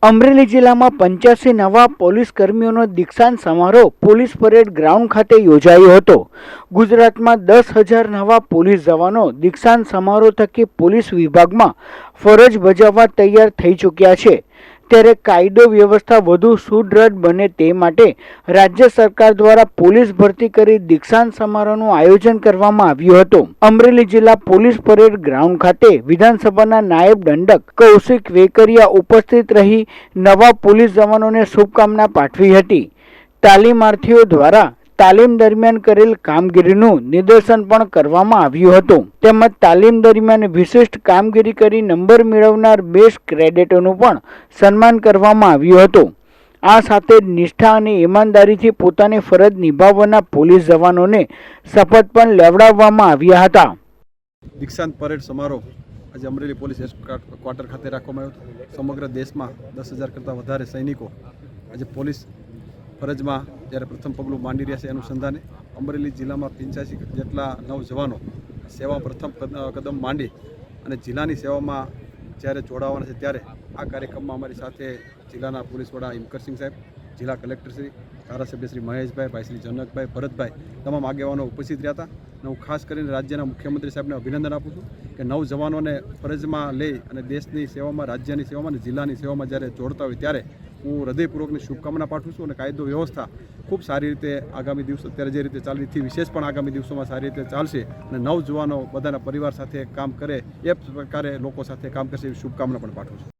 અમરેલી જિલ્લામાં 85 નવા પોલીસ કર્મીઓનો દીક્ષાંત સમારોહ પોલીસ પરેડ ગ્રાઉન્ડ ખાતે યોજાયો હતો। ગુજરાતમાં 10,000 નવા પોલીસ જવાનો દીક્ષાંત સમારોહ થકી પોલીસ વિભાગમાં ફરજ બજાવવા તૈયાર થઈ ચૂક્યા છે। ત્યારે કાયદો વ્યવસ્થા વધુ સુદૃઢ બને તે માટે રાજ્ય સરકાર દ્વારા પોલીસ ભરતી કરી દીક્ષાંત સમારોહનું આયોજન કરવામાં આવ્યું હતું। અમરેલી જિલ્લા પોલીસ પરેડ ગ્રાઉન્ડ ખાતે વિધાનસભાના નાયબ દંડક કૌશિક વેકરિયા ઉપસ્થિત રહી નવા પોલીસ જવાનોને શુભકામના પાઠવી હતી। તાલીમાર્થીઓ દ્વારા તાલીમ દરમિયાન કરેલ કામગીરીનું નિદર્શન પણ કરવામાં આવ્યું હતું। તેમજ તાલીમ દરમિયાન વિશિષ્ટ કામગીરી કરી નંબર મેળવનાર બેસ્ટ કેડેટોનું પણ સન્માન કરવામાં આવ્યું હતું। આ સાથે નિષ્ઠા અને ઈમાનદારીથી પોતાની ફરજ નિભાવવાના પોલીસ જવાનોને શપથ પણ લેવડાવવામાં આવ્યા હતા। દીક્ષાંત પરેડ સમારોહ આજે અમરેલી પોલીસ ક્વાર્ટર ખાતે રાખવામાં આવ્યો હતો। સમગ્ર દેશમાં 10,000 કરતાં વધારે સૈનિકો આજે પોલીસ ફરજમાં જ્યારે પ્રથમ પગલું માંડી રહ્યા છે અનુસંધાને અમરેલી જિલ્લામાં 85 જેટલા નવજવાનો સેવા પ્રથમ કદમ માંડી અને જિલ્લાની સેવામાં જ્યારે જોડાવાના છે ત્યારે આ કાર્યક્રમમાં અમારી સાથે જિલ્લાના પોલીસ વડા હિમકરસિંહ સાહેબ, જિલ્લા કલેક્ટર શ્રી, ધારાસભ્ય શ્રી મહેશભાઈ, ભાઈ શ્રી જનકભાઈ, ભરતભાઈ તમામ આગેવાનો ઉપસ્થિત રહ્યા હતા। અને હું ખાસ કરીને રાજ્યના મુખ્યમંત્રી સાહેબને અભિનંદન આપું છું કે નવજવાનોને ફરજમાં લઈ અને દેશની સેવામાં, રાજ્યની સેવામાં અને જિલ્લાની સેવામાં જ્યારે જોડતા હોય ત્યારે હું હૃદયપૂર્વકની શુભકામના પાઠવું છું અને કાયદો વ્યવસ્થા ખૂબ સારી રીતે આગામી દિવસો અત્યારે જે રીતે ચાલી રહી વિશેષ પણ આગામી દિવસોમાં સારી રીતે ચાલશે અને નવજવાનો બધાના પરિવાર સાથે કામ કરે એ પ્રકારે લોકો સાથે કામ કરશે એવી શુભકામના પણ પાઠવું છું।